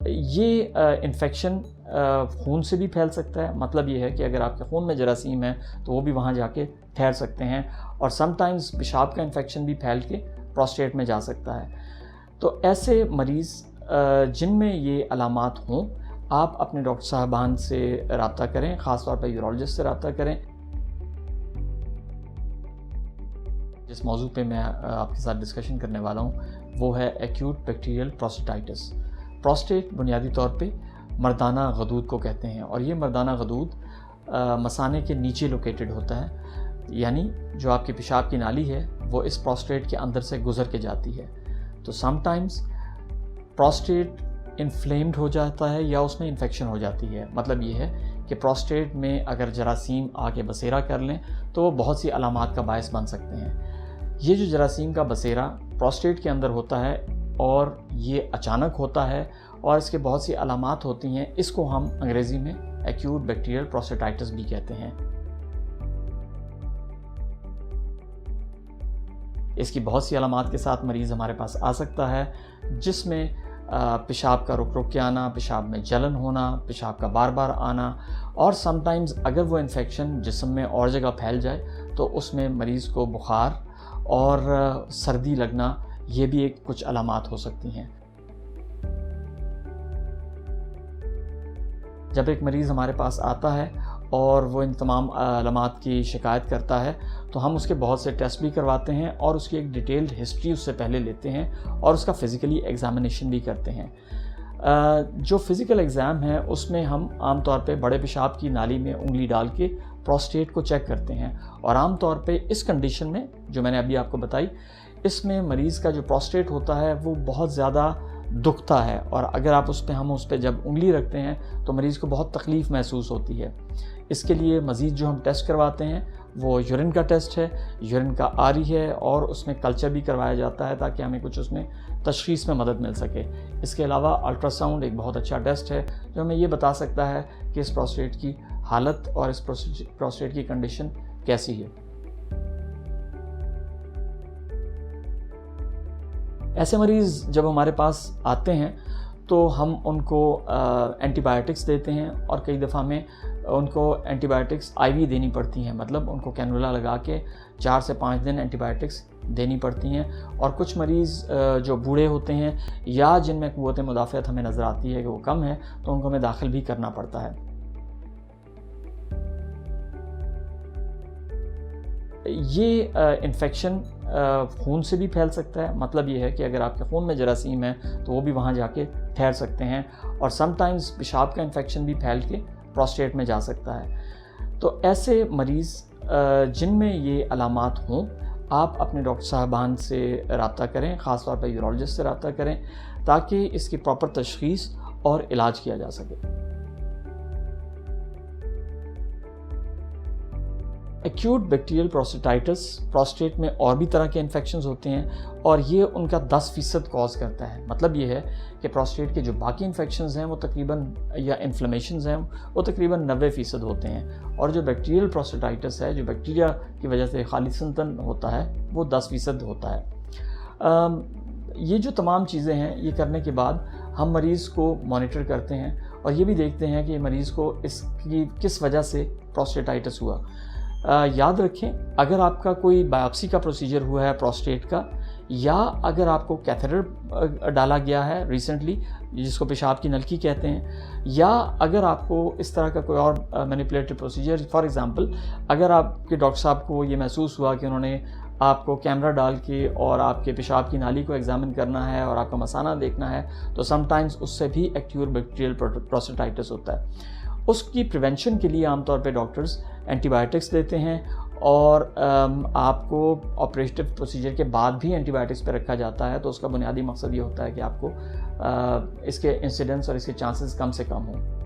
یہ انفیکشن خون سے بھی پھیل سکتا ہے. مطلب یہ ہے کہ اگر آپ کے خون میں جراثیم ہے تو وہ بھی وہاں جا کے ٹھہر سکتے ہیں, اور سم ٹائمز پیشاب کا انفیکشن بھی پھیل کے پروسٹیٹ میں جا سکتا ہے. تو ایسے مریض جن میں یہ علامات ہوں, آپ اپنے ڈاکٹر صاحبان سے رابطہ کریں, خاص طور پر یورولوجسٹ سے رابطہ کریں. جس موضوع پہ میں آپ کے ساتھ ڈسکشن کرنے والا ہوں وہ ہے ایکیوٹ بیکٹیریل پروسٹیٹائٹس. پروسٹیٹ بنیادی طور پہ مردانہ غدود کو کہتے ہیں, اور یہ مردانہ غدود مثانے کے نیچے لوکیٹڈ ہوتا ہے, یعنی جو آپ کی پیشاب کی نالی ہے وہ اس پروسٹیٹ کے اندر سے گزر کے جاتی ہے. تو سم ٹائمز پروسٹیٹ انفلیمڈ ہو جاتا ہے یا اس میں انفیکشن ہو جاتی ہے. مطلب یہ ہے کہ پروسٹیٹ میں اگر جراثیم آ کے بسیرا کر لیں تو وہ بہت سی علامات کا باعث بن سکتے ہیں. یہ جو جراثیم کا بسیرا پروسٹیٹ کے اندر ہوتا ہے اور یہ اچانک ہوتا ہے اور اس کے بہت سی علامات ہوتی ہیں, اس کو ہم انگریزی میں ایکیوٹ بیکٹیریل پروسٹیٹائٹس بھی کہتے ہیں. اس کی بہت سی علامات کے ساتھ مریض ہمارے پاس آ سکتا ہے, جس میں پیشاب کا رک رک کے آنا, پیشاب میں جلن ہونا, پیشاب کا بار بار آنا, اور سم ٹائمز اگر وہ انفیکشن جسم میں اور جگہ پھیل جائے تو اس میں مریض کو بخار اور سردی لگنا, یہ بھی ایک کچھ علامات ہو سکتی ہیں. جب ایک مریض ہمارے پاس آتا ہے اور وہ ان تمام علامات کی شکایت کرتا ہے تو ہم اس کے بہت سے ٹیسٹ بھی کرواتے ہیں اور اس کی ایک ڈیٹیلڈ ہسٹری اس سے پہلے لیتے ہیں اور اس کا فزیکلی ایگزامینیشن بھی کرتے ہیں. جو فزیکل ایگزام ہے اس میں ہم عام طور پہ بڑے پیشاب کی نالی میں انگلی ڈال کے پروسٹیٹ کو چیک کرتے ہیں, اور عام طور پہ اس کنڈیشن میں جو میں نے ابھی آپ کو بتائی, اس میں مریض کا جو پروسٹیٹ ہوتا ہے وہ بہت زیادہ دکھتا ہے, اور اگر ہم اس پہ جب انگلی رکھتے ہیں تو مریض کو بہت تکلیف محسوس ہوتی ہے. اس کے لیے مزید جو ہم ٹیسٹ کرواتے ہیں وہ یورین کا ٹیسٹ ہے, یورین کا آری ہے, اور اس میں کلچر بھی کروایا جاتا ہے تاکہ ہمیں کچھ اس میں تشخیص میں مدد مل سکے. اس کے علاوہ الٹرا ساؤنڈ ایک بہت اچھا ٹیسٹ ہے جو ہمیں یہ بتا سکتا ہے کہ اس پروسٹیٹ کی حالت اور اس پروسٹیٹ کی کنڈیشن کیسی ہے. ایسے مریض جب ہمارے پاس آتے ہیں تو ہم ان کو اینٹی بایوٹکس دیتے ہیں, اور کئی دفعہ میں ان کو اینٹی بایوٹکس آئی وی دینی پڑتی ہیں, مطلب ان کو کینولا لگا کے 4 سے 5 دن اینٹی بایوٹکس دینی پڑتی ہیں. اور کچھ مریض جو بوڑھے ہوتے ہیں یا جن میں قوت مدافعت ہمیں نظر آتی ہے کہ وہ کم ہے تو ان کو ہمیں داخل بھی کرنا پڑتا ہے. یہ انفیکشن خون سے بھی پھیل سکتا ہے. مطلب یہ ہے کہ اگر آپ کے خون میں جراثیم ہے تو وہ بھی وہاں جا کے ٹھہر سکتے ہیں, اور سم ٹائمز پیشاب کا انفیکشن بھی پھیل کے پروسٹیٹ میں جا سکتا ہے. تو ایسے مریض جن میں یہ علامات ہوں, آپ اپنے ڈاکٹر صاحبان سے رابطہ کریں, خاص طور پر یورولوجسٹ سے رابطہ کریں تاکہ اس کی پراپر تشخیص اور علاج کیا جا سکے. ایکیوٹ بیکٹیریل پروسٹیٹائٹس پروسٹیٹ میں اور بھی طرح کے انفیکشنز ہوتے ہیں, اور یہ ان کا 10% کاز کرتا ہے. مطلب یہ ہے کہ پروسٹیٹ کے جو باقی انفیکشنز ہیں وہ تقریباً یا انفلیمیشنز ہیں وہ تقریباً 90% ہوتے ہیں, اور جو بیکٹیریل پروسٹیٹائٹس ہے جو بیکٹیریا کی وجہ سے خالصتاً ہوتا ہے وہ 10% ہوتا ہے. یہ جو تمام چیزیں ہیں یہ کرنے کے بعد ہم مریض کو مانیٹر کرتے ہیں اور یہ بھی دیکھتے ہیں کہ مریض کو اس کی کس وجہ سے پروسٹیٹائٹس ہوا. یاد رکھیں, اگر آپ کا کوئی بایوپسی کا پروسیجر ہوا ہے پروسٹیٹ کا, یا اگر آپ کو کیتھیٹر ڈالا گیا ہے ریسنٹلی جس کو پیشاب کی نلکی کہتے ہیں, یا اگر آپ کو اس طرح کا کوئی اور مینیپولیٹو پروسیجر, فار ایگزامپل اگر آپ کے ڈاکٹر صاحب کو یہ محسوس ہوا کہ انہوں نے آپ کو کیمرہ ڈال کے اور آپ کے پیشاب کی نالی کو ایگزامن کرنا ہے اور آپ کا مثانہ دیکھنا ہے, تو سم ٹائمز اس سے بھی ایکیوٹ بیکٹیریل پروسٹیٹائٹس ہوتا ہے. اس کی پریونشن کے لیے عام طور پہ ڈاکٹرز اینٹی بایوٹکس دیتے ہیں, اور آپ کو آپریٹو پروسیجر کے بعد بھی اینٹی بایوٹکس پہ رکھا جاتا ہے. تو اس کا بنیادی مقصد یہ ہوتا ہے کہ آپ کو اس کے انسیڈنس اور اس کے چانسز کم سے کم ہوں.